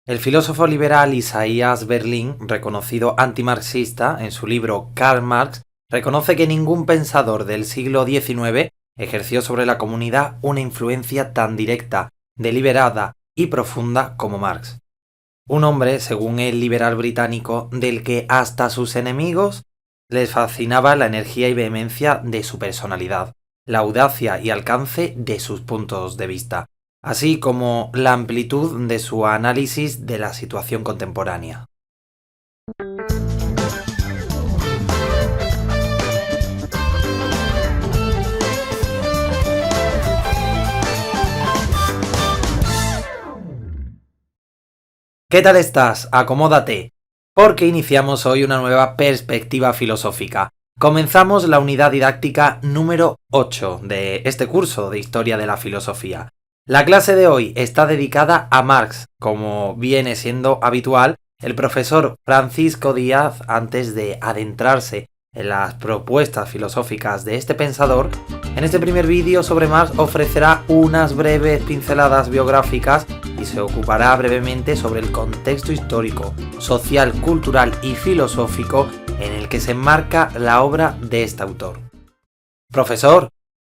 El filósofo liberal Isaiah Berlin, reconocido antimarxista, en su libro Karl Marx, reconoce que ningún pensador del siglo XIX ejerció sobre la comunidad una influencia tan directa, deliberada y profunda como Marx. Un hombre, según el liberal británico, del que hasta sus enemigos les fascinaba la energía y vehemencia de su personalidad, la audacia y alcance de sus puntos de vista, así como la amplitud de su análisis de la situación contemporánea. ¿Qué tal estás? Acomódate, porque iniciamos hoy una nueva perspectiva filosófica. Comenzamos la unidad didáctica número 8 de este curso de Historia de la Filosofía. La clase de hoy está dedicada a Marx, como viene siendo habitual. El profesor Francisco Díaz, antes de adentrarse en las propuestas filosóficas de este pensador, en este primer vídeo sobre Marx ofrecerá unas breves pinceladas biográficas y se ocupará brevemente sobre el contexto histórico, social, cultural y filosófico en el que se enmarca la obra de este autor. Profesor,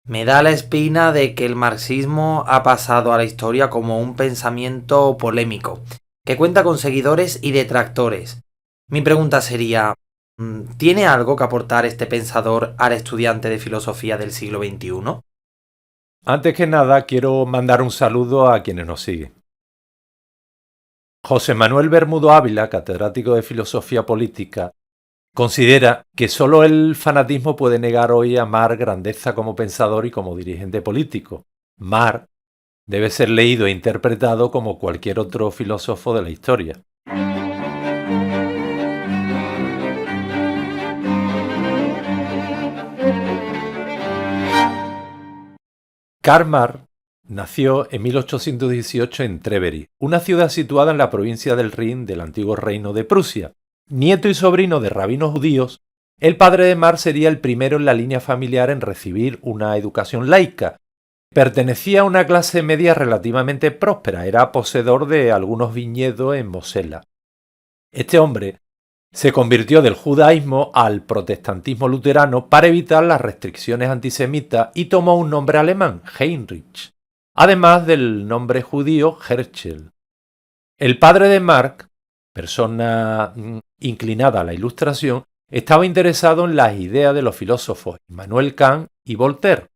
me da la espina de que el marxismo ha pasado a la historia como un pensamiento polémico, que cuenta con seguidores y detractores. Mi pregunta sería, ¿tiene algo que aportar este pensador al estudiante de filosofía del siglo XXI? Antes que nada, quiero mandar un saludo a quienes nos siguen. José Manuel Bermudo Ávila, catedrático de Filosofía Política, considera que solo el fanatismo puede negar hoy a Marx grandeza como pensador y como dirigente político. Marx debe ser leído e interpretado como cualquier otro filósofo de la historia. Karl Marx nació en 1818 en Trevery, una ciudad situada en la provincia del Rin del antiguo reino de Prusia. Nieto y sobrino de rabinos judíos, el padre de Marx sería el primero en la línea familiar en recibir una educación laica. Pertenecía a una clase media relativamente próspera, era poseedor de algunos viñedos en Mosela. Este hombre se convirtió del judaísmo al protestantismo luterano para evitar las restricciones antisemitas y tomó un nombre alemán, Heinrich, además del nombre judío Herschel. El padre de Marx, persona inclinada a la ilustración, estaba interesado en las ideas de los filósofos Immanuel Kant y Voltaire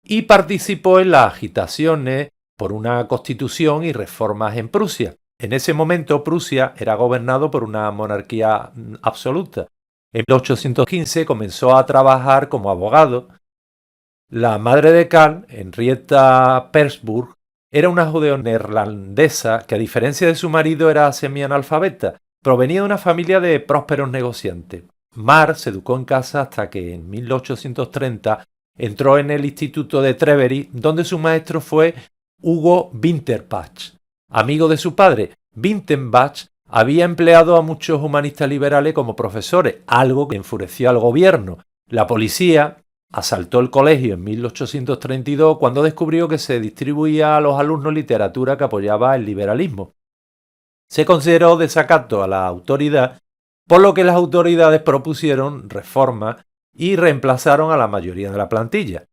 y participó en las agitaciones por una constitución y reformas en Prusia. En ese momento Prusia era gobernado por una monarquía absoluta. En 1815 comenzó a trabajar como abogado. La madre de Karl, Henrietta Persburg, era una judeo-neerlandesa que, a diferencia de su marido, era semianalfabeta. Provenía de una familia de prósperos negociantes. Marx se educó en casa hasta que en 1830 entró en el Instituto de Trevery, donde su maestro fue Hugo Winterbach. Amigo de su padre, Winterbach había empleado a muchos humanistas liberales como profesores, algo que enfureció al gobierno. La policía asaltó el colegio en 1832 cuando descubrió que se distribuía a los alumnos literatura que apoyaba el liberalismo. Se consideró desacato a la autoridad, por lo que las autoridades propusieron reformas y reemplazaron a la mayoría de la plantilla.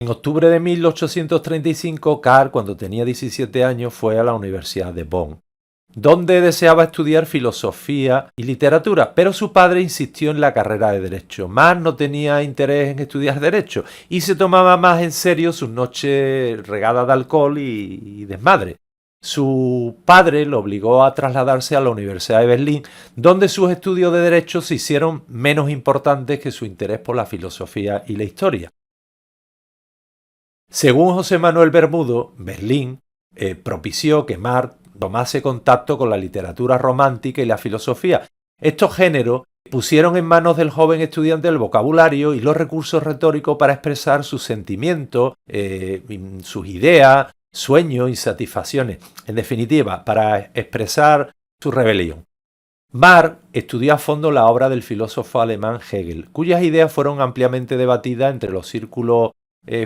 En octubre de 1835, Karl, cuando tenía 17 años, fue a la Universidad de Bonn, donde deseaba estudiar filosofía y literatura, pero su padre insistió en la carrera de Derecho. Marx no tenía interés en estudiar Derecho y se tomaba más en serio sus noches regadas de alcohol y desmadre. Su padre lo obligó a trasladarse a la Universidad de Berlín, donde sus estudios de Derecho se hicieron menos importantes que su interés por la filosofía y la historia. Según José Manuel Bermudo, Berlín propició que Marx tomase contacto con la literatura romántica y la filosofía. Estos géneros pusieron en manos del joven estudiante el vocabulario y los recursos retóricos para expresar sus sentimientos, sus ideas, sueños y satisfacciones. En definitiva, para expresar su rebelión. Marx estudió a fondo la obra del filósofo alemán Hegel, cuyas ideas fueron ampliamente debatidas entre los círculos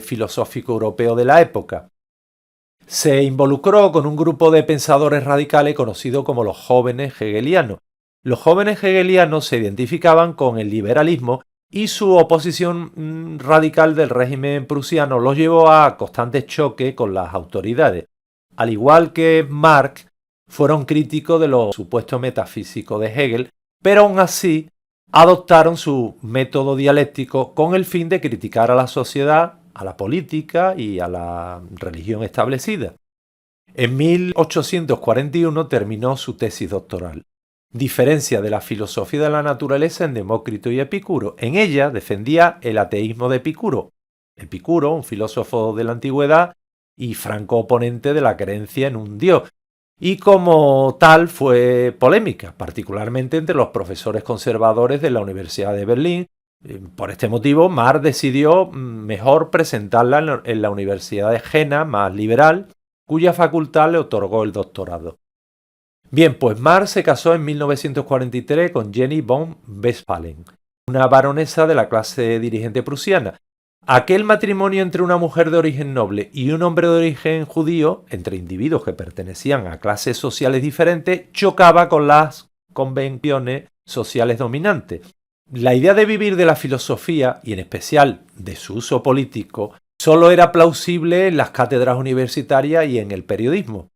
filosóficos europeos de la época. Se involucró con un grupo de pensadores radicales conocido como los jóvenes hegelianos. Los jóvenes hegelianos se identificaban con el liberalismo y su oposición radical del régimen prusiano los llevó a constantes choques con las autoridades. Al igual que Marx, fueron críticos de los supuestos metafísicos de Hegel, pero aún así adoptaron su método dialéctico con el fin de criticar a la sociedad, a la política y a la religión establecida. En 1841 terminó su tesis doctoral. Diferencia de la filosofía de la naturaleza en Demócrito y Epicuro. En ella defendía el ateísmo de Epicuro. Epicuro, un filósofo de la antigüedad y franco oponente de la creencia en un dios. Y como tal fue polémica, particularmente entre los profesores conservadores de la Universidad de Berlín. Por este motivo, Marx decidió mejor presentarla en la Universidad de Jena, más liberal, cuya facultad le otorgó el doctorado. Bien, pues Marx se casó en 1943 con Jenny von Westphalen, una baronesa de la clase dirigente prusiana. Aquel matrimonio entre una mujer de origen noble y un hombre de origen judío, entre individuos que pertenecían a clases sociales diferentes, chocaba con las convenciones sociales dominantes. La idea de vivir de la filosofía, y en especial de su uso político, solo era plausible en las cátedras universitarias y en el periodismo.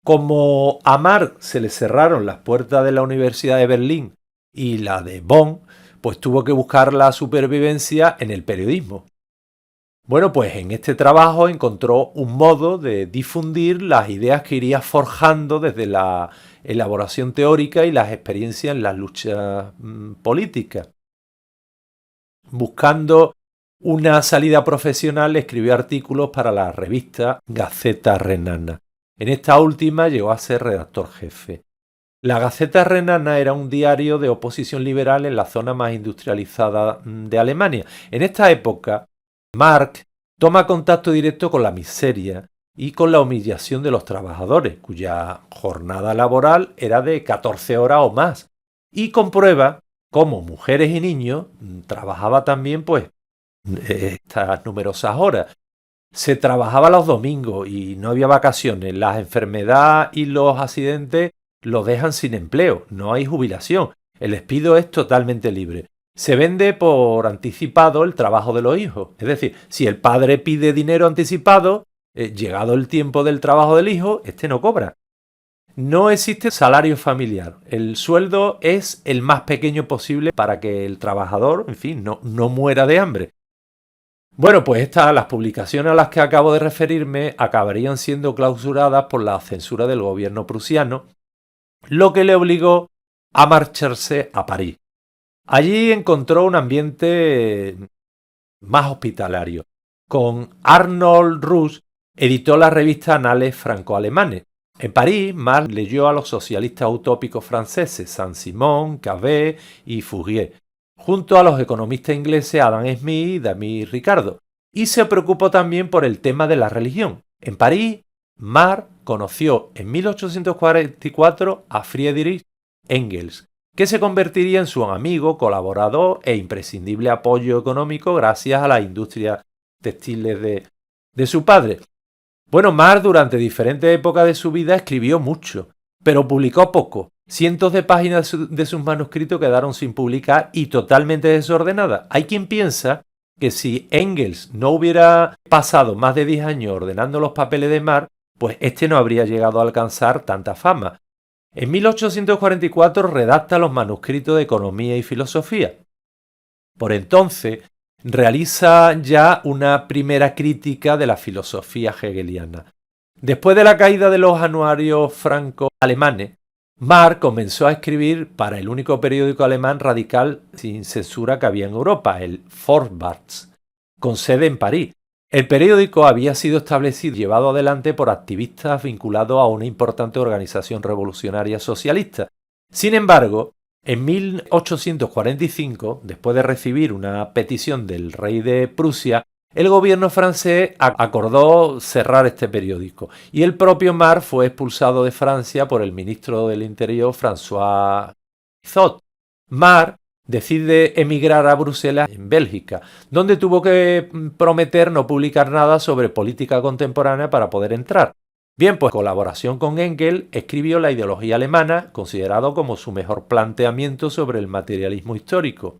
Como a Marx se le cerraron las puertas de la Universidad de Berlín y la de Bonn, pues tuvo que buscar la supervivencia en el periodismo. Bueno, pues en este trabajo encontró un modo de difundir las ideas que iría forjando desde la elaboración teórica y las experiencias en las luchas políticas. Buscando una salida profesional, escribió artículos para la revista Gaceta Renana. En esta última llegó a ser redactor jefe. La Gaceta Renana era un diario de oposición liberal en la zona más industrializada de Alemania. En esta época, Marx toma contacto directo con la miseria y con la humillación de los trabajadores, cuya jornada laboral era de 14 horas o más, y comprueba cómo mujeres y niños trabajaba también estas numerosas horas. Se trabajaba los domingos y no había vacaciones. Las enfermedades y los accidentes los dejan sin empleo, no hay jubilación. El despido es totalmente libre. Se vende por anticipado el trabajo de los hijos. Es decir, si el padre pide dinero anticipado, llegado el tiempo del trabajo del hijo, este no cobra. No existe salario familiar. El sueldo es el más pequeño posible para que el trabajador, en fin, no muera de hambre. Bueno, pues las publicaciones a las que acabo de referirme acabarían siendo clausuradas por la censura del gobierno prusiano, lo que le obligó a marcharse a París. Allí encontró un ambiente más hospitalario. Con Arnold Rusch editó la revista Anales franco-alemanes. En París, Marx leyó a los socialistas utópicos franceses Saint-Simon, Cabet y Fourier, junto a los economistas ingleses Adam Smith y David Ricardo, y se preocupó también por el tema de la religión. En París, Marx conoció en 1844 a Friedrich Engels, que se convertiría en su amigo, colaborador e imprescindible apoyo económico gracias a las industrias textiles de su padre. Bueno, Marx durante diferentes épocas de su vida escribió mucho, pero publicó poco. Cientos de páginas de sus manuscritos quedaron sin publicar y totalmente desordenadas. Hay quien piensa que si Engels no hubiera pasado más de 10 años ordenando los papeles de Marx, pues este no habría llegado a alcanzar tanta fama. En 1844 redacta los manuscritos de Economía y Filosofía. Por entonces realiza ya una primera crítica de la filosofía hegeliana. Después de la caída de los anuarios franco-alemanes, Marx comenzó a escribir para el único periódico alemán radical sin censura que había en Europa, el Vorwärts, con sede en París. El periódico había sido establecido y llevado adelante por activistas vinculados a una importante organización revolucionaria socialista. Sin embargo, en 1845, después de recibir una petición del rey de Prusia, el gobierno francés acordó cerrar este periódico y el propio Marx fue expulsado de Francia por el ministro del Interior François Guizot. Marx decide emigrar a Bruselas, en Bélgica, donde tuvo que prometer no publicar nada sobre política contemporánea para poder entrar. Bien, pues en colaboración con Engels escribió La ideología alemana, considerado como su mejor planteamiento sobre el materialismo histórico.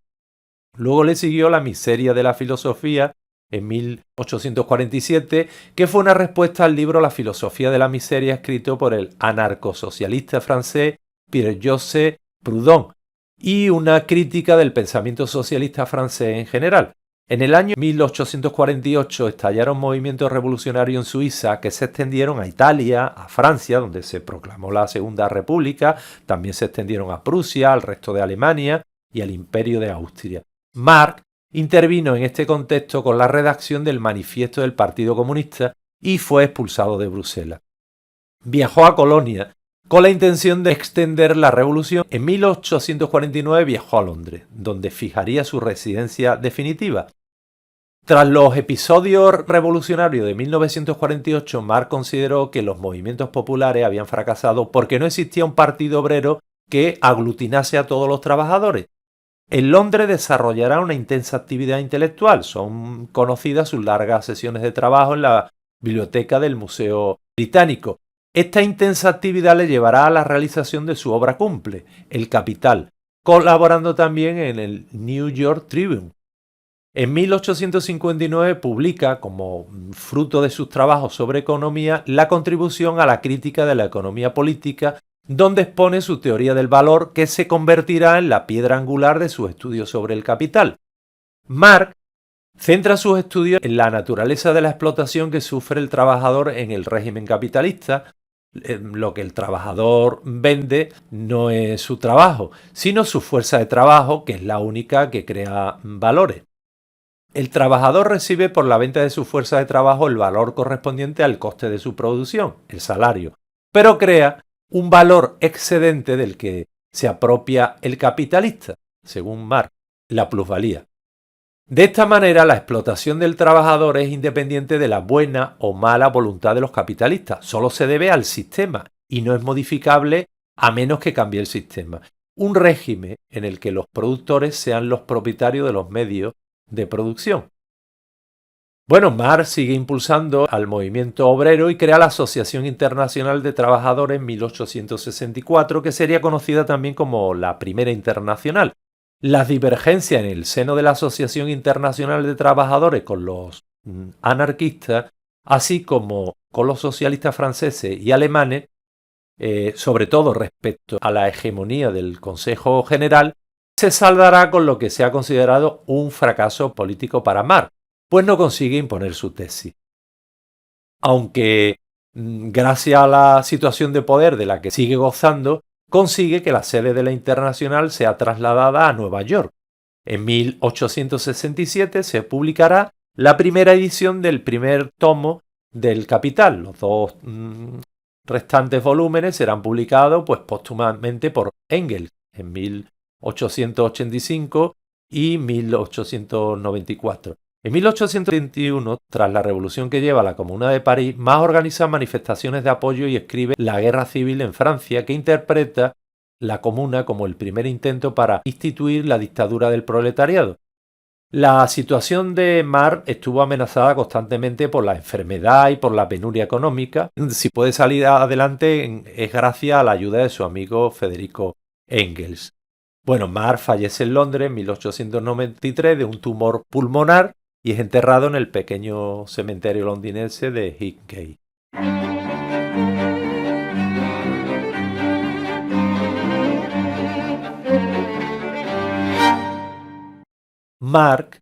Luego le siguió La miseria de la filosofía en 1847, que fue una respuesta al libro La filosofía de la miseria, escrito por el anarcosocialista francés Pierre-Joseph Proudhon, y una crítica del pensamiento socialista francés en general. En el año 1848 estallaron movimientos revolucionarios en Suiza que se extendieron a Italia, a Francia, donde se proclamó la Segunda República, también se extendieron a Prusia, al resto de Alemania y al Imperio de Austria. Marx intervino en este contexto con la redacción del Manifiesto del Partido Comunista y fue expulsado de Bruselas. Viajó a Colonia con la intención de extender la revolución. En 1849 viajó a Londres, donde fijaría su residencia definitiva. Tras los episodios revolucionarios de 1948, Marx consideró que los movimientos populares habían fracasado porque no existía un partido obrero que aglutinase a todos los trabajadores. En Londres desarrollará una intensa actividad intelectual. Son conocidas sus largas sesiones de trabajo en la biblioteca del Museo Británico. Esta intensa actividad le llevará a la realización de su obra cumbre, El Capital, colaborando también en el New York Tribune. En 1859 publica, como fruto de sus trabajos sobre economía, la contribución a la crítica de la economía política, donde expone su teoría del valor, que se convertirá en la piedra angular de sus estudios sobre el capital. Marx centra sus estudios en la naturaleza de la explotación que sufre el trabajador en el régimen capitalista. Lo que el trabajador vende no es su trabajo, sino su fuerza de trabajo, que es la única que crea valores. El trabajador recibe por la venta de su fuerza de trabajo el valor correspondiente al coste de su producción, el salario, pero crea un valor excedente del que se apropia el capitalista, según Marx, la plusvalía. De esta manera, la explotación del trabajador es independiente de la buena o mala voluntad de los capitalistas, solo se debe al sistema y no es modificable a menos que cambie el sistema. Un régimen en el que los productores sean los propietarios de los medios de producción. Bueno, Marx sigue impulsando al movimiento obrero y crea la Asociación Internacional de Trabajadores en 1864, que sería conocida también como la Primera Internacional. Las divergencias en el seno de la Asociación Internacional de Trabajadores con los anarquistas, así como con los socialistas franceses y alemanes, sobre todo respecto a la hegemonía del Consejo General, se saldará con lo que se ha considerado un fracaso político para Marx, pues no consigue imponer su tesis. Aunque, gracias a la situación de poder de la que sigue gozando, consigue que la sede de la Internacional sea trasladada a Nueva York. En 1867 se publicará la primera edición del primer tomo del Capital. Los dos restantes volúmenes serán publicados póstumamente por Engels en 1885 y 1894. En 1821, tras la revolución que lleva la Comuna de París, Marx organiza manifestaciones de apoyo y escribe La guerra civil en Francia, que interpreta la Comuna como el primer intento para instituir la dictadura del proletariado. La situación de Marx estuvo amenazada constantemente por la enfermedad y por la penuria económica. Si puede salir adelante es gracias a la ayuda de su amigo Federico Engels. Bueno, Marx fallece en Londres en 1893 de un tumor pulmonar y es enterrado en el pequeño cementerio londinense de Highgate. Marx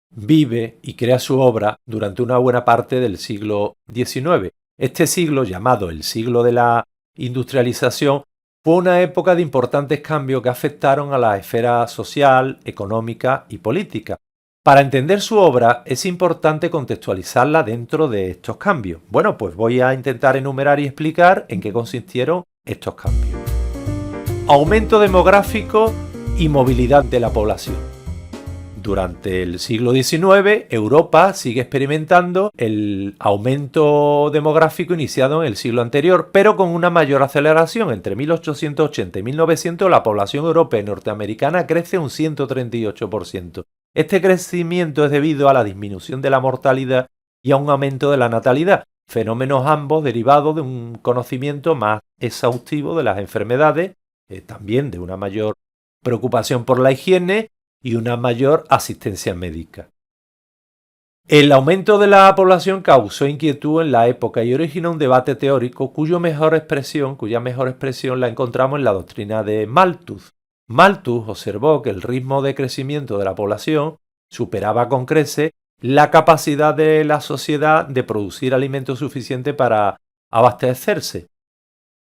vive y crea su obra durante una buena parte del siglo XIX. Este siglo, llamado el siglo de la industrialización, fue una época de importantes cambios que afectaron a la esfera social, económica y política. Para entender su obra es importante contextualizarla dentro de estos cambios. Bueno, pues voy a intentar enumerar y explicar en qué consistieron estos cambios. Aumento demográfico y movilidad de la población. Durante el siglo XIX, Europa sigue experimentando el aumento demográfico iniciado en el siglo anterior, pero con una mayor aceleración. Entre 1880 y 1900, la población europea y norteamericana crece un 138%. Este crecimiento es debido a la disminución de la mortalidad y a un aumento de la natalidad, fenómenos ambos derivados de un conocimiento más exhaustivo de las enfermedades, también de una mayor preocupación por la higiene y una mayor asistencia médica. El aumento de la población causó inquietud en la época y originó un debate teórico cuya mejor expresión la encontramos en la doctrina de Malthus. Malthus observó que el ritmo de crecimiento de la población superaba con creces la capacidad de la sociedad de producir alimento suficiente para abastecerse.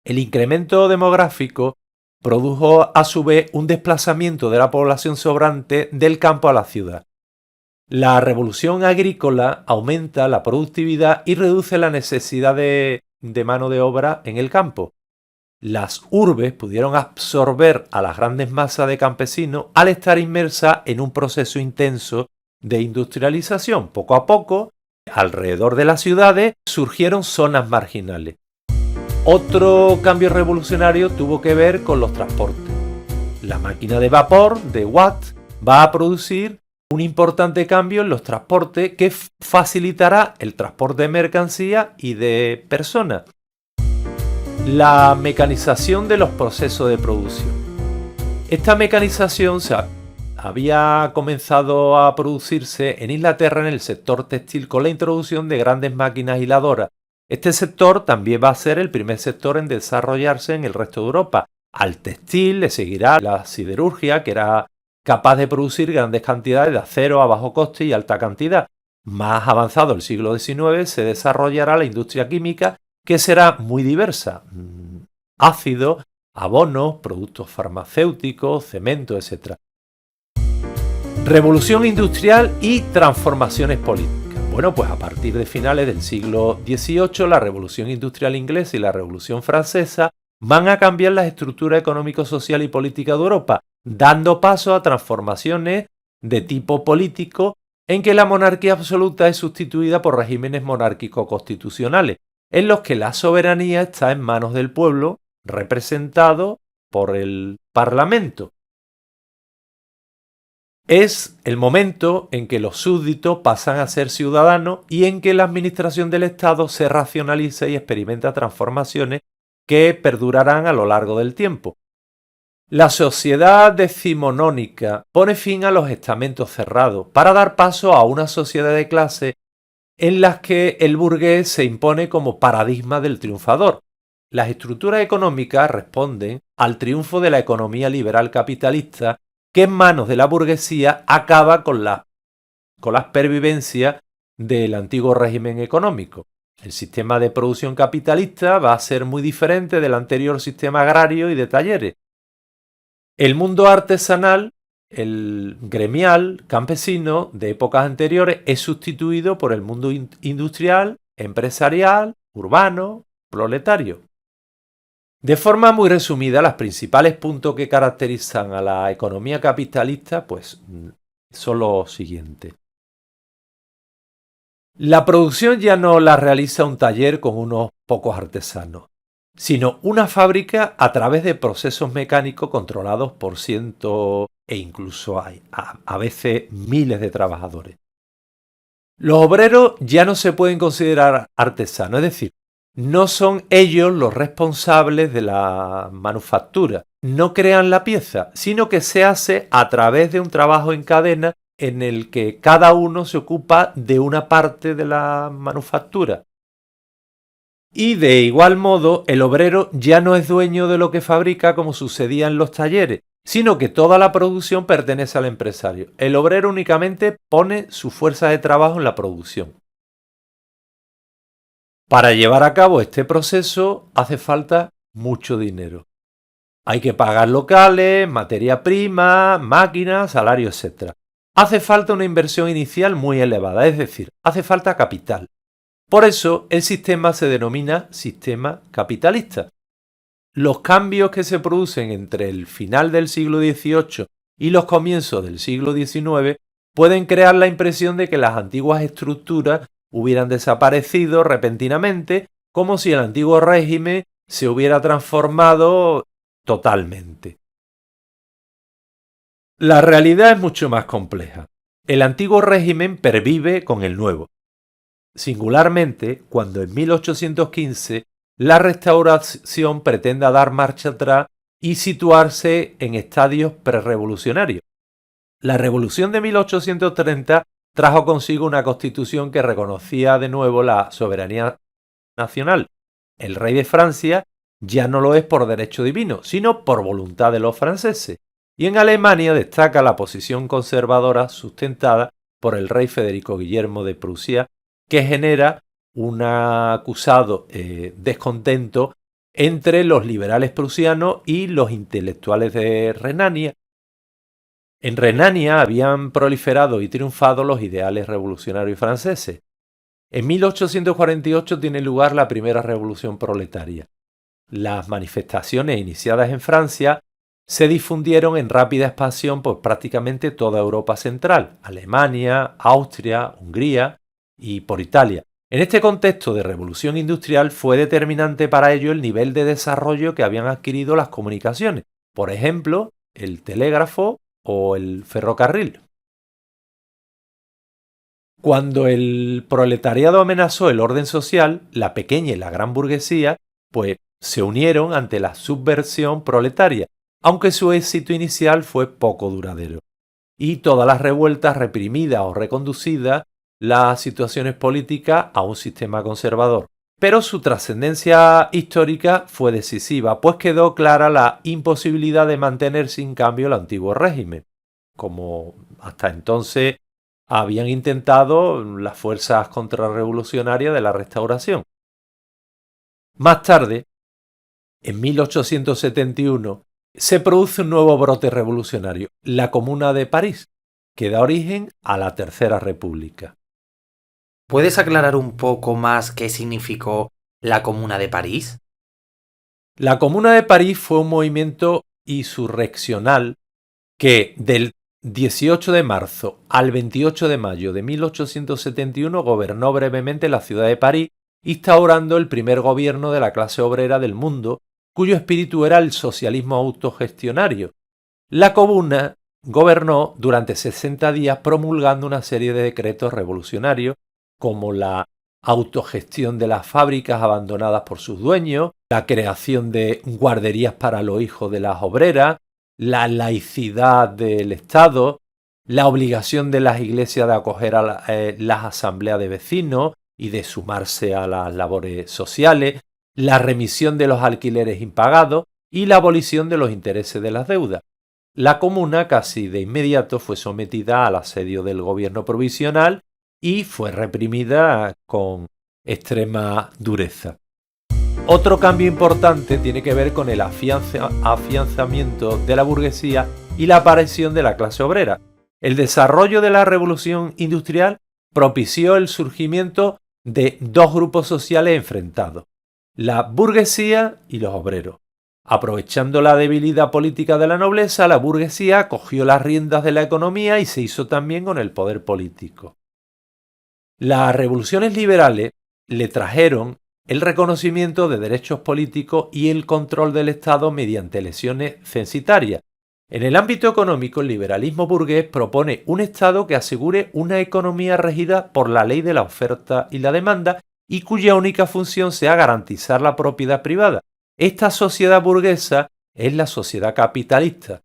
El incremento demográfico produjo a su vez un desplazamiento de la población sobrante del campo a la ciudad. La revolución agrícola aumenta la productividad y reduce la necesidad de mano de obra en el campo. Las urbes pudieron absorber a las grandes masas de campesinos al estar inmersas en un proceso intenso de industrialización. Poco a poco, alrededor de las ciudades surgieron zonas marginales. Otro cambio revolucionario tuvo que ver con los transportes. La máquina de vapor de Watt va a producir un importante cambio en los transportes que facilitará el transporte de mercancías y de personas. La mecanización de los procesos de producción. Esta mecanización había comenzado a producirse en Inglaterra en el sector textil con la introducción de grandes máquinas hiladoras. Este sector también va a ser el primer sector en desarrollarse en el resto de Europa. Al textil le seguirá la siderurgia, que era capaz de producir grandes cantidades de acero a bajo coste y alta cantidad. Más avanzado el siglo XIX se desarrollará la industria química, que será muy diversa. Ácidos, abonos, productos farmacéuticos, cemento, etc. Revolución industrial y transformaciones políticas. Bueno, pues a partir de finales del siglo XVIII, la Revolución Industrial Inglesa y la Revolución Francesa van a cambiar la estructura económico, social y política de Europa, dando paso a transformaciones de tipo político en que la monarquía absoluta es sustituida por regímenes monárquicos constitucionales, en los que la soberanía está en manos del pueblo, representado por el Parlamento. Es el momento en que los súbditos pasan a ser ciudadanos y en que la administración del Estado se racionaliza y experimenta transformaciones que perdurarán a lo largo del tiempo. La sociedad decimonónica pone fin a los estamentos cerrados para dar paso a una sociedad de clase en la que el burgués se impone como paradigma del triunfador. Las estructuras económicas responden al triunfo de la economía liberal capitalista que en manos de la burguesía acaba con la pervivencia del antiguo régimen económico. El sistema de producción capitalista va a ser muy diferente del anterior sistema agrario y de talleres. El mundo artesanal, el gremial, campesino de épocas anteriores es sustituido por el mundo industrial, empresarial, urbano, proletario. De forma muy resumida, los principales puntos que caracterizan a la economía capitalista son los siguientes. La producción ya no la realiza un taller con unos pocos artesanos, sino una fábrica a través de procesos mecánicos controlados por cientos e incluso a veces miles de trabajadores. Los obreros ya no se pueden considerar artesanos, es decir, no son ellos los responsables de la manufactura, no crean la pieza, sino que se hace a través de un trabajo en cadena en el que cada uno se ocupa de una parte de la manufactura. Y de igual modo, el obrero ya no es dueño de lo que fabrica como sucedía en los talleres, sino que toda la producción pertenece al empresario. El obrero únicamente pone su fuerza de trabajo en la producción. Para llevar a cabo este proceso hace falta mucho dinero. Hay que pagar locales, materia prima, máquinas, salarios, etc. Hace falta una inversión inicial muy elevada, es decir, hace falta capital. Por eso el sistema se denomina sistema capitalista. Los cambios que se producen entre el final del siglo XVIII y los comienzos del siglo XIX pueden crear la impresión de que las antiguas estructuras hubieran desaparecido repentinamente, como si el antiguo régimen se hubiera transformado totalmente. La realidad es mucho más compleja. El antiguo régimen pervive con el nuevo. Singularmente, cuando en 1815 la Restauración pretenda dar marcha atrás y situarse en estadios prerrevolucionarios. La Revolución de 1830 trajo consigo una constitución que reconocía de nuevo la soberanía nacional. El rey de Francia ya no lo es por derecho divino, sino por voluntad de los franceses. Y en Alemania destaca la posición conservadora sustentada por el rey Federico Guillermo de Prusia, que genera un acusado descontento entre los liberales prusianos y los intelectuales de Renania. En Renania habían proliferado y triunfado los ideales revolucionarios franceses. En 1848 tiene lugar la primera revolución proletaria. Las manifestaciones iniciadas en Francia se difundieron en rápida expansión por prácticamente toda Europa central, Alemania, Austria, Hungría y por Italia. En este contexto de revolución industrial fue determinante para ello el nivel de desarrollo que habían adquirido las comunicaciones, por ejemplo, el telégrafo o el ferrocarril. Cuando el proletariado amenazó el orden social, la pequeña y la gran burguesía, pues se unieron ante la subversión proletaria, aunque su éxito inicial fue poco duradero. Y todas las revueltas reprimidas o reconducidas las situaciones políticas a un sistema conservador. Pero su trascendencia histórica fue decisiva, pues quedó clara la imposibilidad de mantener sin cambio el antiguo régimen, como hasta entonces habían intentado las fuerzas contrarrevolucionarias de la Restauración. Más tarde, en 1871, se produce un nuevo brote revolucionario, la Comuna de París, que da origen a la Tercera República. ¿Puedes aclarar un poco más qué significó la Comuna de París? La Comuna de París fue un movimiento insurreccional que del 18 de marzo al 28 de mayo de 1871 gobernó brevemente la ciudad de París, instaurando el primer gobierno de la clase obrera del mundo, cuyo espíritu era el socialismo autogestionario. La Comuna gobernó durante 60 días promulgando una serie de decretos revolucionarios, como la autogestión de las fábricas abandonadas por sus dueños, la creación de guarderías para los hijos de las obreras, la laicidad del Estado, la obligación de las iglesias de acoger a las asambleas de vecinos y de sumarse a las labores sociales, la remisión de los alquileres impagados y la abolición de los intereses de las deudas. La comuna casi de inmediato fue sometida al asedio del gobierno provisional y fue reprimida con extrema dureza. Otro cambio importante tiene que ver con el afianzamiento de la burguesía y la aparición de la clase obrera. El desarrollo de la revolución industrial propició el surgimiento de dos grupos sociales enfrentados, la burguesía y los obreros. Aprovechando la debilidad política de la nobleza, la burguesía cogió las riendas de la economía y se hizo también con el poder político. Las revoluciones liberales le trajeron el reconocimiento de derechos políticos y el control del Estado mediante elecciones censitarias. En el ámbito económico, el liberalismo burgués propone un Estado que asegure una economía regida por la ley de la oferta y la demanda y cuya única función sea garantizar la propiedad privada. Esta sociedad burguesa es la sociedad capitalista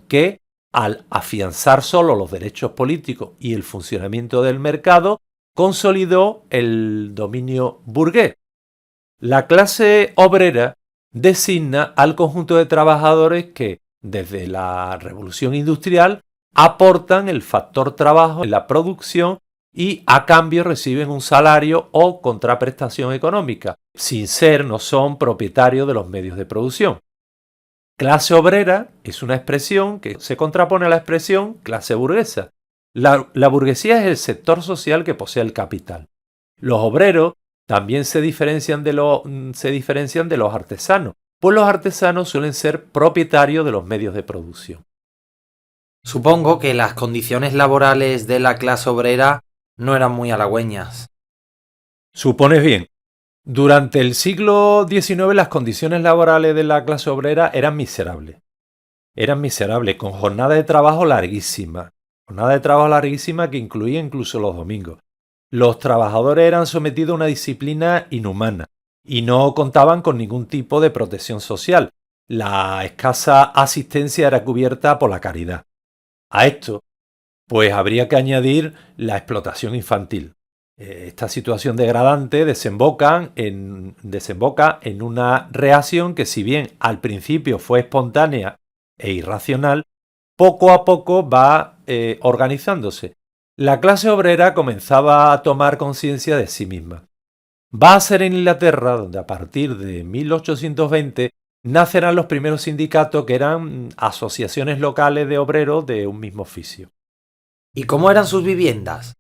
que, al afianzar solo los derechos políticos y el funcionamiento del mercado, consolidó el dominio burgués. La clase obrera designa al conjunto de trabajadores que, desde la revolución industrial, aportan el factor trabajo en la producción y a cambio reciben un salario o contraprestación económica. No son propietarios de los medios de producción. Clase obrera es una expresión que se contrapone a la expresión clase burguesa. La burguesía es el sector social que posee el capital. Los obreros también se diferencian de los artesanos, pues los artesanos suelen ser propietarios de los medios de producción. Supongo que las condiciones laborales de la clase obrera no eran muy halagüeñas. Supones bien. Durante el siglo XIX las condiciones laborales de la clase obrera eran miserables. Eran miserables, con jornada de trabajo larguísima. Jornada de trabajo larguísima que incluía incluso los domingos. Los trabajadores eran sometidos a una disciplina inhumana y no contaban con ningún tipo de protección social. La escasa asistencia era cubierta por la caridad. A esto, pues habría que añadir la explotación infantil. Esta situación degradante desemboca en una reacción que, si bien al principio fue espontánea e irracional, poco a poco va organizándose. La clase obrera comenzaba a tomar conciencia de sí misma. Va a ser en Inglaterra donde a partir de 1820 nacerán los primeros sindicatos, que eran asociaciones locales de obreros de un mismo oficio. ¿Y cómo eran sus viviendas?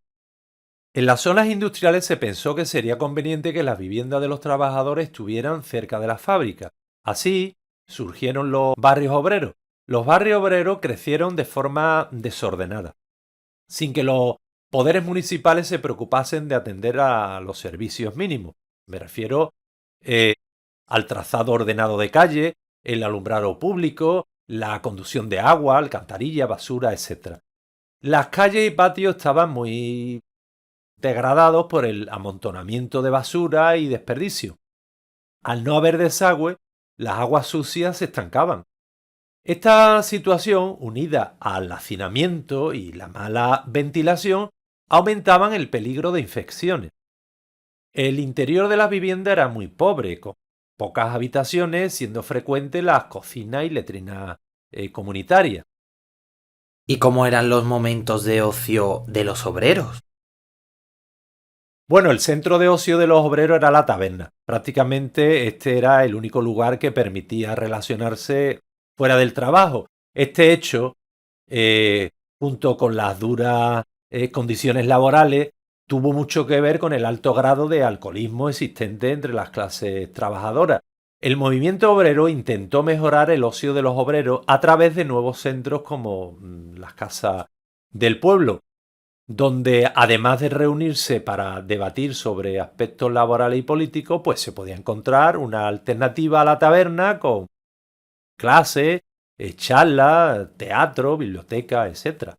En las zonas industriales se pensó que sería conveniente que las viviendas de los trabajadores estuvieran cerca de las fábricas. Así surgieron los barrios obreros. Los barrios obreros crecieron de forma desordenada, sin que los poderes municipales se preocupasen de atender a los servicios mínimos. Me refiero al trazado ordenado de calle, el alumbrado público, la conducción de agua, alcantarilla, basura, etc. Las calles y patios estaban muy degradados por el amontonamiento de basura y desperdicio. Al no haber desagüe, las aguas sucias se estancaban. Esta situación, unida al hacinamiento y la mala ventilación, aumentaban el peligro de infecciones. El interior de las viviendas era muy pobre, con pocas habitaciones, siendo frecuentes las cocinas y letrinas comunitarias. ¿Y cómo eran los momentos de ocio de los obreros? Bueno, el centro de ocio de los obreros era la taberna. Prácticamente este era el único lugar que permitía relacionarse fuera del trabajo. Este hecho, junto con las duras condiciones laborales, tuvo mucho que ver con el alto grado de alcoholismo existente entre las clases trabajadoras. El movimiento obrero intentó mejorar el ocio de los obreros a través de nuevos centros como las casas del pueblo, donde además de reunirse para debatir sobre aspectos laborales y políticos, pues se podía encontrar una alternativa a la taberna con clases, charlas, teatro, biblioteca, etc.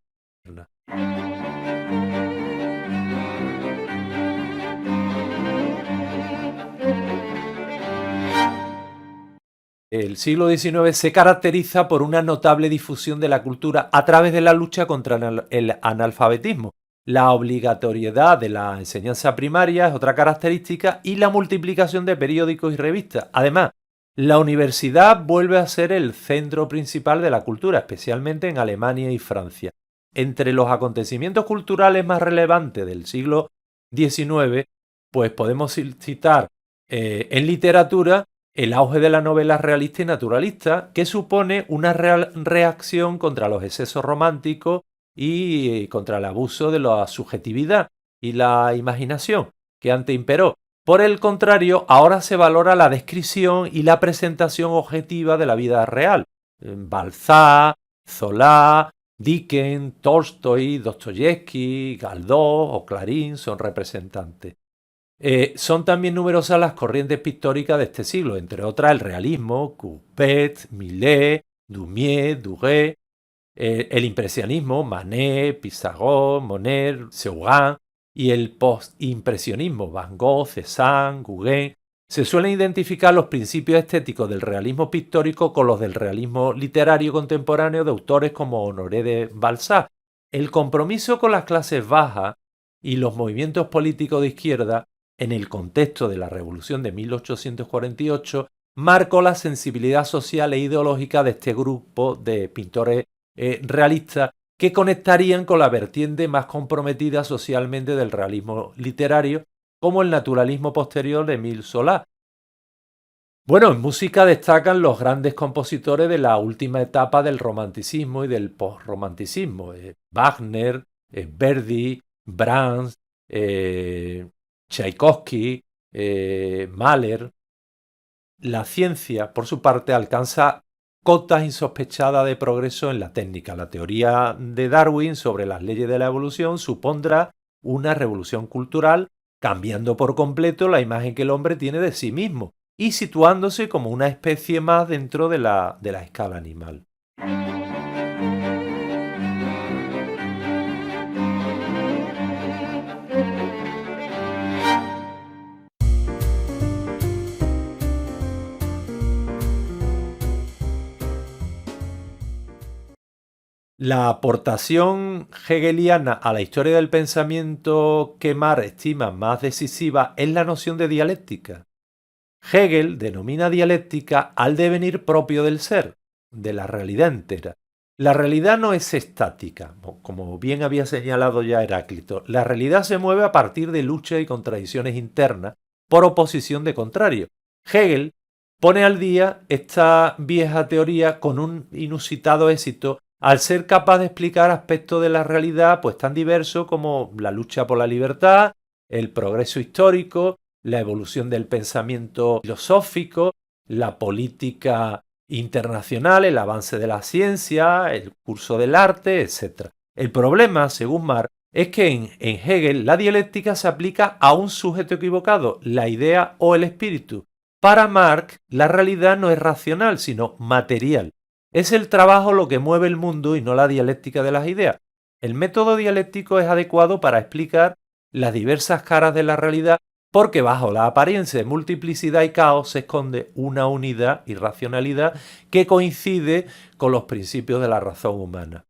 El siglo XIX se caracteriza por una notable difusión de la cultura a través de la lucha contra el analfabetismo. La obligatoriedad de la enseñanza primaria es otra característica, y la multiplicación de periódicos y revistas. Además, la universidad vuelve a ser el centro principal de la cultura, especialmente en Alemania y Francia. Entre los acontecimientos culturales más relevantes del siglo XIX, pues podemos citar en literatura el auge de la novela realista y naturalista, que supone una reacción contra los excesos románticos y contra el abuso de la subjetividad y la imaginación que antes imperó. Por el contrario, ahora se valora la descripción y la presentación objetiva de la vida real. Balzac, Zola, Dickens, Tolstoy, Dostoyevsky, Galdós o Clarín son representantes. Son también numerosas las corrientes pictóricas de este siglo, entre otras el realismo, Courbet, Millet, Daumier, Duret, el impresionismo, Manet, Pissarro, Monet, Seurat, y el postimpresionismo, Van Gogh, Cézanne, Gauguin. Se suelen identificar los principios estéticos del realismo pictórico con los del realismo literario contemporáneo de autores como Honoré de Balzac. El compromiso con las clases bajas y los movimientos políticos de izquierda en el contexto de la Revolución de 1848 marcó la sensibilidad social e ideológica de este grupo de pintores realistas, que conectarían con la vertiente más comprometida socialmente del realismo literario, como el naturalismo posterior de Émile Zola. Bueno, en música destacan los grandes compositores de la última etapa del romanticismo y del postromanticismo: Wagner, Verdi, Brahms, Tchaikovsky, Mahler. La ciencia, por su parte, alcanza cotas insospechadas de progreso en la técnica. La teoría de Darwin sobre las leyes de la evolución supondrá una revolución cultural, cambiando por completo la imagen que el hombre tiene de sí mismo y situándose como una especie más dentro de la escala animal. La aportación hegeliana a la historia del pensamiento que Marx estima más decisiva es la noción de dialéctica. Hegel denomina dialéctica al devenir propio del ser, de la realidad entera. La realidad no es estática, como bien había señalado ya Heráclito. La realidad se mueve a partir de luchas y contradicciones internas por oposición de contrarios. Hegel pone al día esta vieja teoría con un inusitado éxito al ser capaz de explicar aspectos de la realidad pues tan diversos como la lucha por la libertad, el progreso histórico, la evolución del pensamiento filosófico, la política internacional, el avance de la ciencia, el curso del arte, etc. El problema, según Marx, es que en Hegel la dialéctica se aplica a un sujeto equivocado, la idea o el espíritu. Para Marx, la realidad no es racional, sino material. Es el trabajo lo que mueve el mundo y no la dialéctica de las ideas. El método dialéctico es adecuado para explicar las diversas caras de la realidad porque bajo la apariencia de multiplicidad y caos se esconde una unidad y racionalidad que coincide con los principios de la razón humana.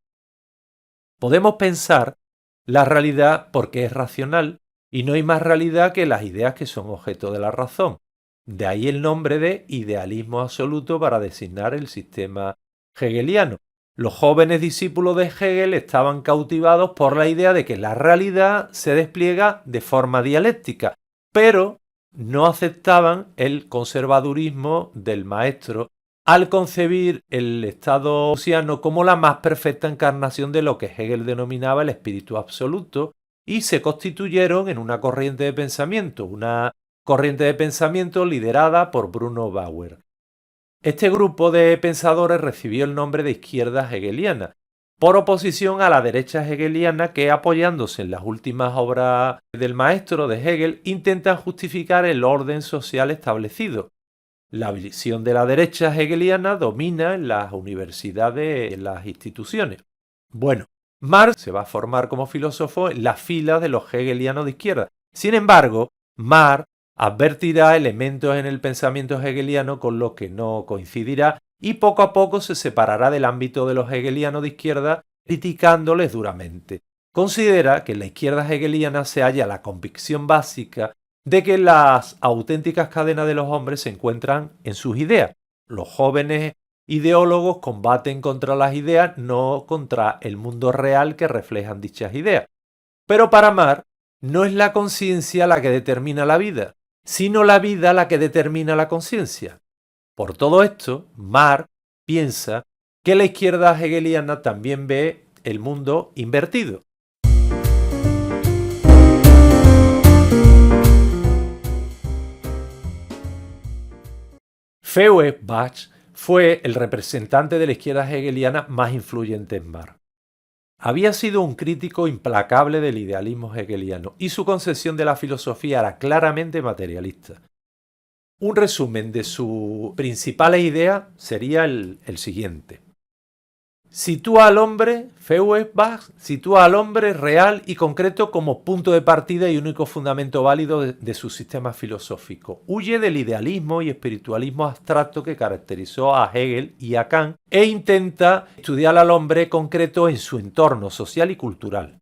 Podemos pensar la realidad porque es racional y no hay más realidad que las ideas que son objeto de la razón. De ahí el nombre de idealismo absoluto para designar el sistema hegeliano. Los jóvenes discípulos de Hegel estaban cautivados por la idea de que la realidad se despliega de forma dialéctica, pero no aceptaban el conservadurismo del maestro al concebir el estado prusiano como la más perfecta encarnación de lo que Hegel denominaba el espíritu absoluto, y se constituyeron en una corriente de pensamiento liderada por Bruno Bauer. Este grupo de pensadores recibió el nombre de izquierda hegeliana, por oposición a la derecha hegeliana que, apoyándose en las últimas obras del maestro de Hegel, intentan justificar el orden social establecido. La visión de la derecha hegeliana domina en las universidades y en las instituciones. Bueno, Marx se va a formar como filósofo en las filas de los hegelianos de izquierda. Sin embargo, Marx advertirá elementos en el pensamiento hegeliano con los que no coincidirá y poco a poco se separará del ámbito de los hegelianos de izquierda, criticándoles duramente. Considera que en la izquierda hegeliana se halla la convicción básica de que las auténticas cadenas de los hombres se encuentran en sus ideas. Los jóvenes ideólogos combaten contra las ideas, no contra el mundo real que reflejan dichas ideas. Pero para Marx no es la conciencia la que determina la vida, sino la vida la que determina la conciencia. Por todo esto, Marx piensa que la izquierda hegeliana también ve el mundo invertido. Feuerbach fue el representante de la izquierda hegeliana más influyente en Marx. Había sido un crítico implacable del idealismo hegeliano y su concepción de la filosofía era claramente materialista. Un resumen de sus principales ideas sería el siguiente. Feuerbach sitúa al hombre real y concreto como punto de partida y único fundamento válido de su sistema filosófico. Huye del idealismo y espiritualismo abstracto que caracterizó a Hegel y a Kant e intenta estudiar al hombre concreto en su entorno social y cultural.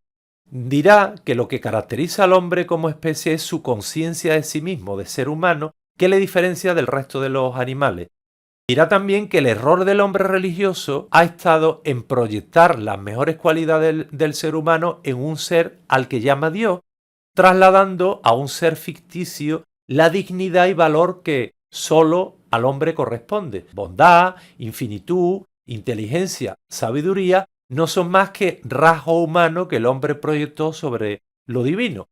Dirá que lo que caracteriza al hombre como especie es su conciencia de sí mismo, de ser humano, que le diferencia del resto de los animales. Dirá también que el error del hombre religioso ha estado en proyectar las mejores cualidades del ser humano en un ser al que llama Dios, trasladando a un ser ficticio la dignidad y valor que solo al hombre corresponde. Bondad, infinitud, inteligencia, sabiduría no son más que rasgos humanos que el hombre proyectó sobre lo divino.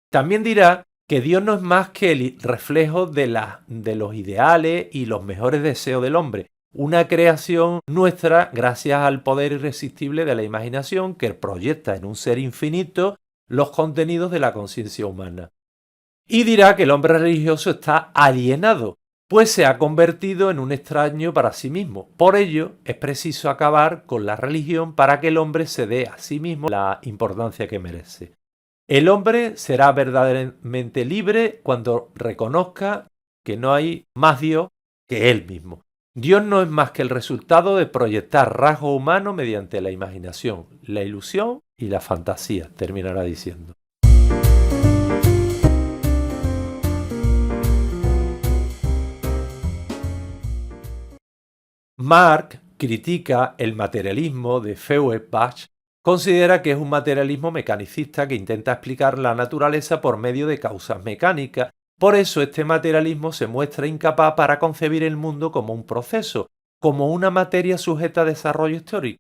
También dirá que Dios no es más que el reflejo de los ideales y los mejores deseos del hombre, una creación nuestra gracias al poder irresistible de la imaginación que proyecta en un ser infinito los contenidos de la conciencia humana. Y dirá que el hombre religioso está alienado, pues se ha convertido en un extraño para sí mismo. Por ello, es preciso acabar con la religión para que el hombre se dé a sí mismo la importancia que merece. El hombre será verdaderamente libre cuando reconozca que no hay más Dios que él mismo. Dios no es más que el resultado de proyectar rasgos humanos mediante la imaginación, la ilusión y la fantasía, terminará diciendo. Marx critica el materialismo de Feuerbach, considera que es un materialismo mecanicista que intenta explicar la naturaleza por medio de causas mecánicas. Por eso este materialismo se muestra incapaz para concebir el mundo como un proceso, como una materia sujeta a desarrollo histórico.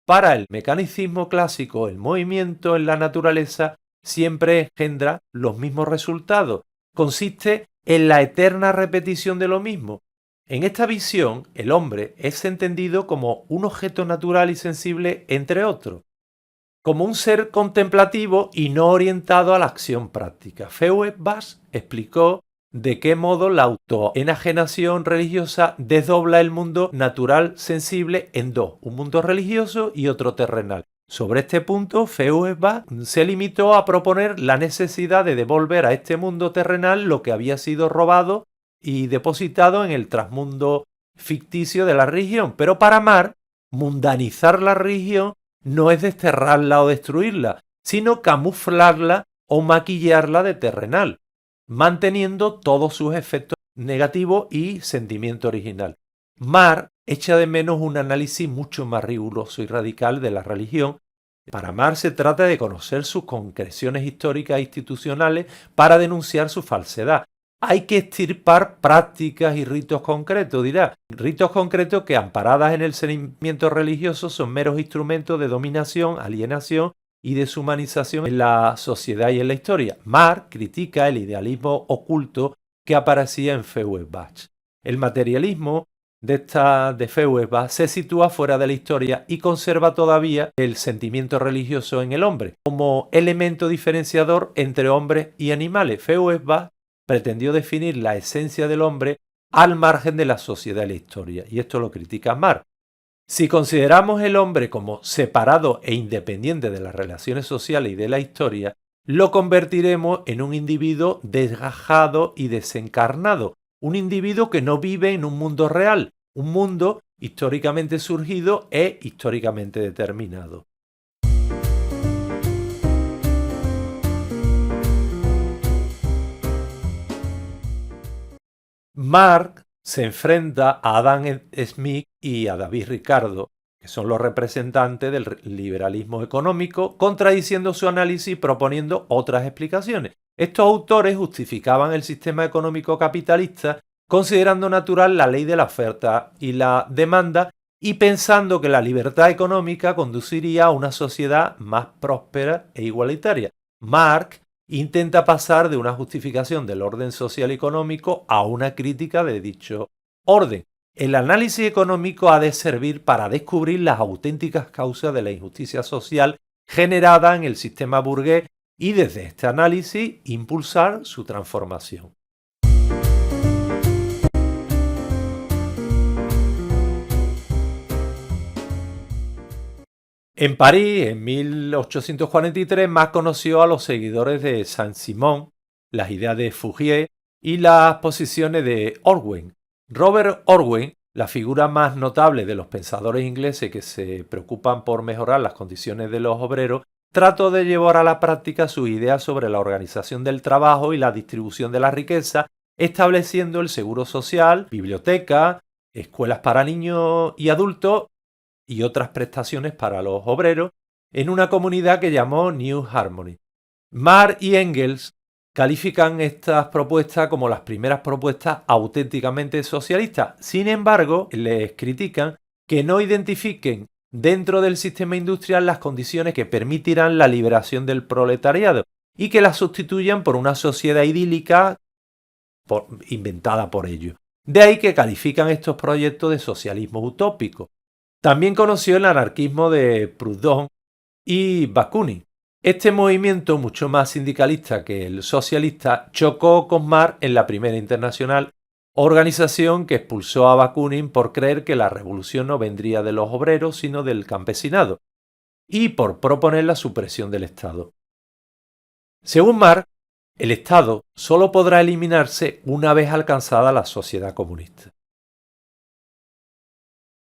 Para el mecanicismo clásico, el movimiento en la naturaleza siempre engendra los mismos resultados, consiste en la eterna repetición de lo mismo. En esta visión, el hombre es entendido como un objeto natural y sensible, entre otros, como un ser contemplativo y no orientado a la acción práctica. Feuerbach explicó de qué modo la autoenajenación religiosa desdobla el mundo natural sensible en dos, un mundo religioso y otro terrenal. Sobre este punto, Feuerbach se limitó a proponer la necesidad de devolver a este mundo terrenal lo que había sido robado y depositado en el trasmundo ficticio de la religión. Pero para Marx, mundanizar la religión no es desterrarla o destruirla, sino camuflarla o maquillarla de terrenal, manteniendo todos sus efectos negativos y sentimiento original. Marx echa de menos un análisis mucho más riguroso y radical de la religión. Para Marx se trata de conocer sus concreciones históricas e institucionales para denunciar su falsedad. Hay que extirpar prácticas y ritos concretos, dirá. Ritos concretos que, amparadas en el sentimiento religioso, son meros instrumentos de dominación, alienación y deshumanización en la sociedad y en la historia. Marx critica el idealismo oculto que aparecía en Feuerbach. El materialismo de Feuerbach se sitúa fuera de la historia y conserva todavía el sentimiento religioso en el hombre, como elemento diferenciador entre hombres y animales. Feuerbach pretendió definir la esencia del hombre al margen de la sociedad y la historia, y esto lo critica Marx. Si consideramos el hombre como separado e independiente de las relaciones sociales y de la historia, lo convertiremos en un individuo desgajado y desencarnado, un individuo que no vive en un mundo real, un mundo históricamente surgido e históricamente determinado. Marx se enfrenta a Adam Smith y a David Ricardo, que son los representantes del liberalismo económico, contradiciendo su análisis y proponiendo otras explicaciones. Estos autores justificaban el sistema económico capitalista considerando natural la ley de la oferta y la demanda y pensando que la libertad económica conduciría a una sociedad más próspera e igualitaria. Marx intenta pasar de una justificación del orden social y económico a una crítica de dicho orden. El análisis económico ha de servir para descubrir las auténticas causas de la injusticia social generada en el sistema burgués y desde este análisis impulsar su transformación. En París, en 1843, Marx conoció a los seguidores de Saint-Simon, las ideas de Fourier y las posiciones de Orwell. Robert Orwell, la figura más notable de los pensadores ingleses que se preocupan por mejorar las condiciones de los obreros, trató de llevar a la práctica sus ideas sobre la organización del trabajo y la distribución de la riqueza, estableciendo el seguro social, bibliotecas, escuelas para niños y adultos y otras prestaciones para los obreros en una comunidad que llamó New Harmony. Marx y Engels califican estas propuestas como las primeras propuestas auténticamente socialistas. Sin embargo, les critican que no identifiquen dentro del sistema industrial las condiciones que permitirán la liberación del proletariado y que la sustituyan por una sociedad idílica inventada por ellos. De ahí que califican estos proyectos de socialismo utópico. También conoció el anarquismo de Proudhon y Bakunin. Este movimiento, mucho más sindicalista que el socialista, chocó con Marx en la Primera Internacional, organización que expulsó a Bakunin por creer que la revolución no vendría de los obreros sino del campesinado, y por proponer la supresión del Estado. Según Marx, el Estado solo podrá eliminarse una vez alcanzada la sociedad comunista.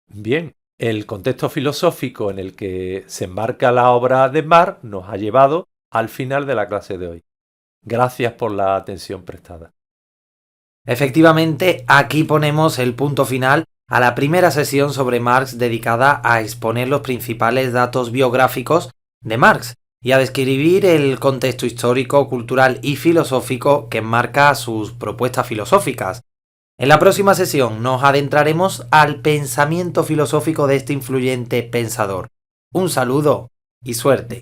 Bien, el contexto filosófico en el que se enmarca la obra de Marx nos ha llevado al final de la clase de hoy. Gracias por la atención prestada. Efectivamente, aquí ponemos el punto final a la primera sesión sobre Marx dedicada a exponer los principales datos biográficos de Marx y a describir el contexto histórico, cultural y filosófico que enmarca sus propuestas filosóficas. En la próxima sesión nos adentraremos al pensamiento filosófico de este influyente pensador. Un saludo y suerte.